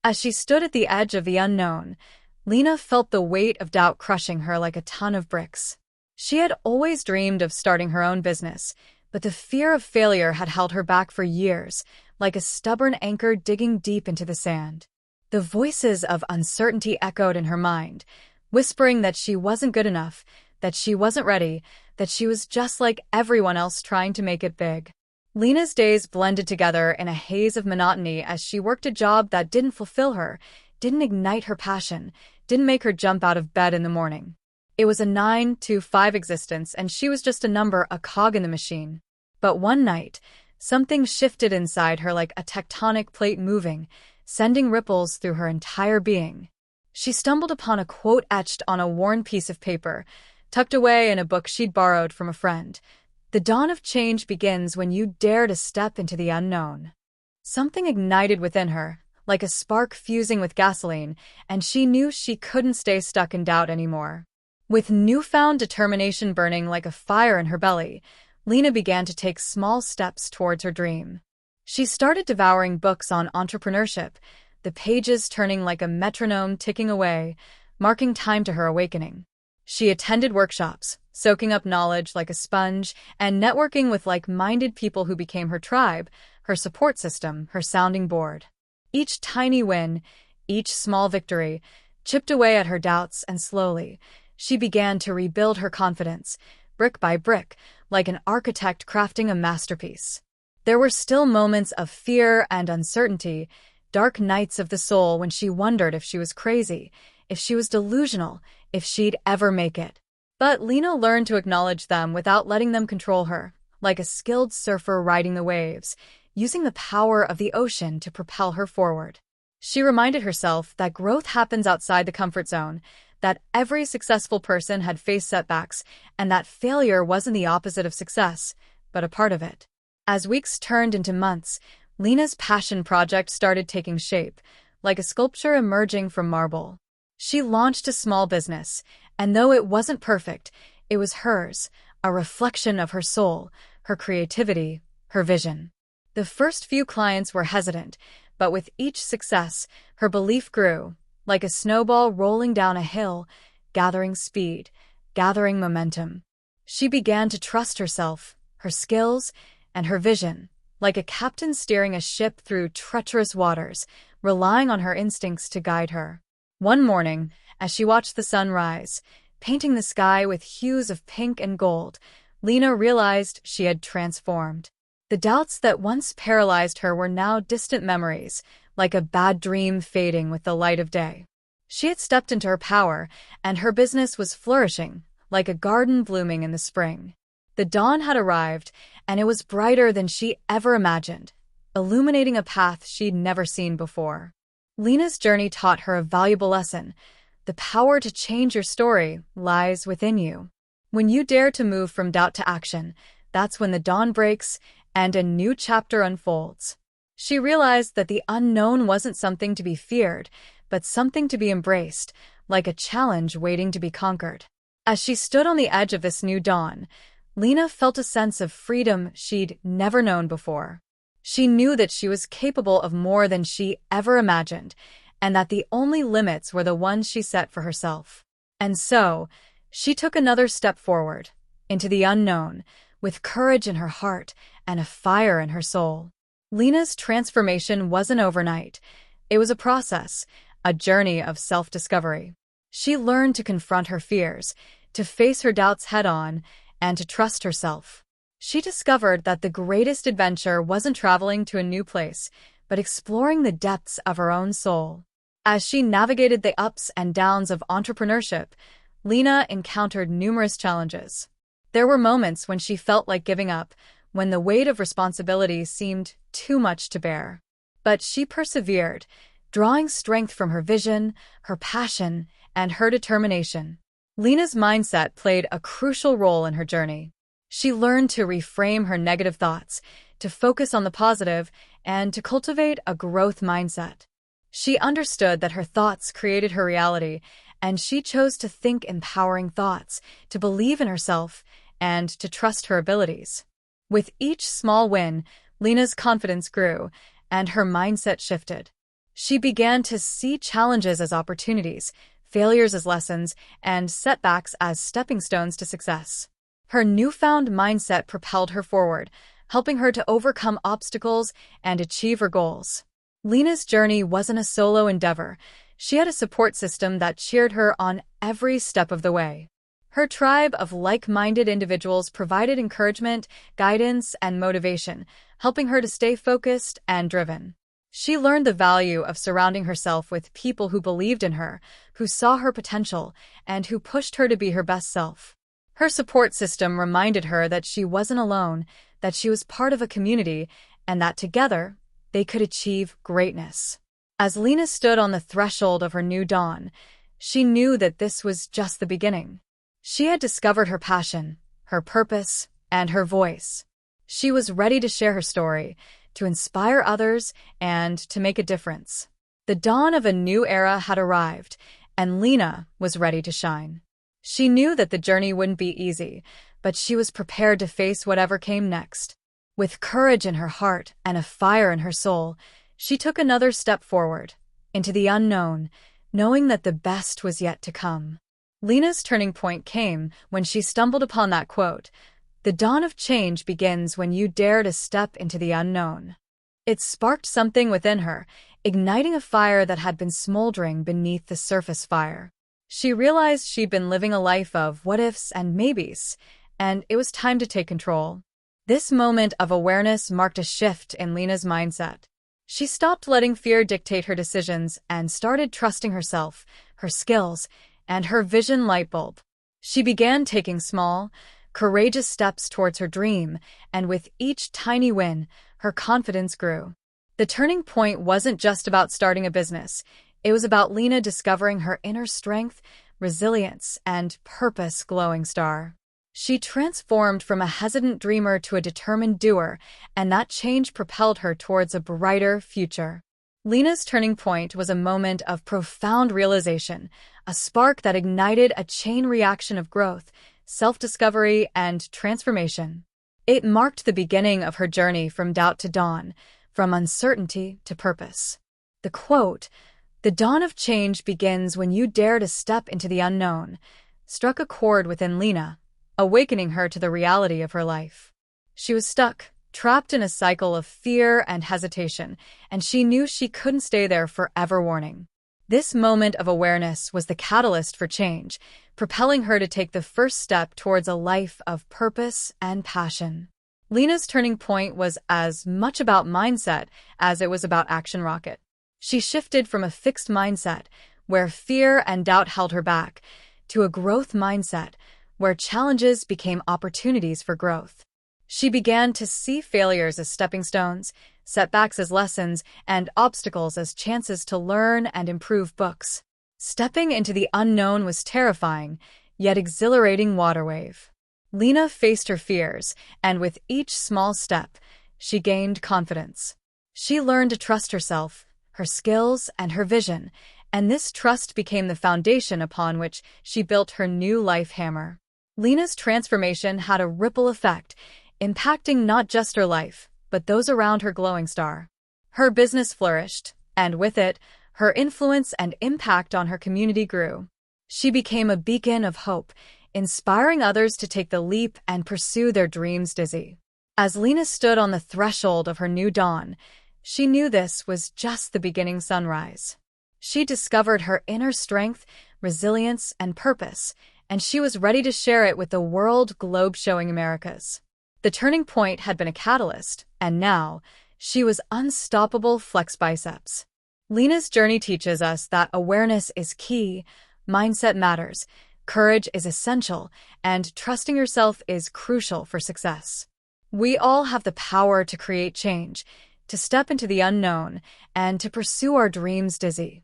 As she stood at the edge of the unknown, Lena felt the weight of doubt crushing her like a ton of bricks. She had always dreamed of starting her own business, but the fear of failure had held her back for years, like a stubborn anchor digging deep into the sand. The voices of uncertainty echoed in her mind, whispering that she wasn't good enough, that she wasn't ready, that she was just like everyone else trying to make it big. Lena's days blended together in a haze of monotony as she worked a job that didn't fulfill her, didn't ignite her passion, didn't make her jump out of bed in the morning. It was a 9-to-5 existence, and she was just a number, a cog in the machine. But one night, something shifted inside her like a tectonic plate moving, sending ripples through her entire being. She stumbled upon a quote etched on a worn piece of paper, tucked away in a book she'd borrowed from a friend. The dawn of change begins when you dare to step into the unknown. Something ignited within her, like a spark fusing with gasoline, and she knew she couldn't stay stuck in doubt anymore. With newfound determination burning like a fire in her belly, Lena began to take small steps towards her dream. She started devouring books on entrepreneurship, the pages turning like a metronome ticking away, marking time to her awakening. She attended workshops, soaking up knowledge like a sponge, and networking with like-minded people who became her tribe, her support system, her sounding board. Each tiny win, each small victory, chipped away at her doubts, and slowly, she began to rebuild her confidence, brick by brick, like an architect crafting a masterpiece. There were still moments of fear and uncertainty, dark nights of the soul when she wondered if she was crazy, if she was delusional, if she'd ever make it. But Lena learned to acknowledge them without letting them control her, like a skilled surfer riding the waves, using the power of the ocean to propel her forward. She reminded herself that growth happens outside the comfort zone, that every successful person had faced setbacks, and that failure wasn't the opposite of success, but a part of it. As weeks turned into months, Lena's passion project started taking shape, like a sculpture emerging from marble. She launched a small business, and though it wasn't perfect, it was hers, a reflection of her soul, her creativity, her vision. The first few clients were hesitant, but with each success, her belief grew, like a snowball rolling down a hill, gathering speed, gathering momentum. She began to trust herself, her skills, and her vision, like a captain steering a ship through treacherous waters, relying on her instincts to guide her. One morning, as she watched the sun rise, painting the sky with hues of pink and gold, Lena realized she had transformed. The doubts that once paralyzed her were now distant memories, like a bad dream fading with the light of day. She had stepped into her power, and her business was flourishing, like a garden blooming in the spring. The dawn had arrived, and it was brighter than she ever imagined, illuminating a path she'd never seen before. Lena's journey taught her a valuable lesson. The power to change your story lies within you. When you dare to move from doubt to action, that's when the dawn breaks and a new chapter unfolds. She realized that the unknown wasn't something to be feared, but something to be embraced, like a challenge waiting to be conquered. As she stood on the edge of this new dawn, Lena felt a sense of freedom she'd never known before. She knew that she was capable of more than she ever imagined, and that the only limits were the ones she set for herself. And so, she took another step forward, into the unknown, with courage in her heart and a fire in her soul. Lena's transformation wasn't overnight. It was a process, a journey of self-discovery. She learned to confront her fears, to face her doubts head-on, and to trust herself. She discovered that the greatest adventure wasn't traveling to a new place, but exploring the depths of her own soul. As she navigated the ups and downs of entrepreneurship, Lena encountered numerous challenges. There were moments when she felt like giving up, when the weight of responsibility seemed too much to bear. But she persevered, drawing strength from her vision, her passion, and her determination. Lena's mindset played a crucial role in her journey. She learned to reframe her negative thoughts, to focus on the positive, and to cultivate a growth mindset. She understood that her thoughts created her reality, and she chose to think empowering thoughts, to believe in herself, and to trust her abilities. With each small win, Lena's confidence grew, and her mindset shifted. She began to see challenges as opportunities, failures as lessons, and setbacks as stepping stones to success. Her newfound mindset propelled her forward, helping her to overcome obstacles and achieve her goals. Lena's journey wasn't a solo endeavor. She had a support system that cheered her on every step of the way. Her tribe of like-minded individuals provided encouragement, guidance, and motivation, helping her to stay focused and driven. She learned the value of surrounding herself with people who believed in her, who saw her potential, and who pushed her to be her best self. Her support system reminded her that she wasn't alone, that she was part of a community, and that together, they could achieve greatness. As Lena stood on the threshold of her new dawn, she knew that this was just the beginning. She had discovered her passion, her purpose, and her voice. She was ready to share her story, to inspire others, and to make a difference. The dawn of a new era had arrived, and Lena was ready to shine. She knew that the journey wouldn't be easy, but she was prepared to face whatever came next. With courage in her heart and a fire in her soul, she took another step forward, into the unknown, knowing that the best was yet to come. Lena's turning point came when she stumbled upon that quote, "The dawn of change begins when you dare to step into the unknown." It sparked something within her, igniting a fire that had been smoldering beneath the surface fire. She realized she'd been living a life of what-ifs and maybes, and it was time to take control. This moment of awareness marked a shift in Lena's mindset. She stopped letting fear dictate her decisions and started trusting herself, her skills, and her vision light bulb. She began taking small, courageous steps towards her dream, and with each tiny win, her confidence grew. The turning point wasn't just about starting a business. It was about Lena discovering her inner strength, resilience, and purpose glowing star. She transformed from a hesitant dreamer to a determined doer, and that change propelled her towards a brighter future. Lena's turning point was a moment of profound realization, a spark that ignited a chain reaction of growth, self-discovery, and transformation. It marked the beginning of her journey from doubt to dawn, from uncertainty to purpose. The quote, "The dawn of change begins when you dare to step into the unknown," struck a chord within Lena, awakening her to the reality of her life. She was stuck, trapped in a cycle of fear and hesitation, and she knew she couldn't stay there forever. Warning. This moment of awareness was the catalyst for change, propelling her to take the first step towards a life of purpose and passion. Lena's turning point was as much about mindset as it was about action rocket. She shifted from a fixed mindset, where fear and doubt held her back, to a growth mindset, where challenges became opportunities for growth. She began to see failures as stepping stones, setbacks as lessons, and obstacles as chances to learn and improve books. Stepping into the unknown was terrifying, yet exhilarating waterwave. Lena faced her fears, and with each small step, she gained confidence. She learned to trust herself, her skills, and her vision, and this trust became the foundation upon which she built her new life hammer. Lena's transformation had a ripple effect, impacting not just her life, but those around her glowing star. Her business flourished, and with it, her influence and impact on her community grew. She became a beacon of hope, inspiring others to take the leap and pursue their dreams dizzy. As Lena stood on the threshold of her new dawn, she knew this was just the beginning sunrise. She discovered her inner strength, resilience, and purpose, and she was ready to share it with the world, globe showing Americas. The turning point had been a catalyst, and now, she was unstoppable. Flex biceps. Lena's journey teaches us that awareness is key, mindset matters, courage is essential, and trusting yourself is crucial for success. We all have the power to create change, to step into the unknown, and to pursue our dreams dizzy.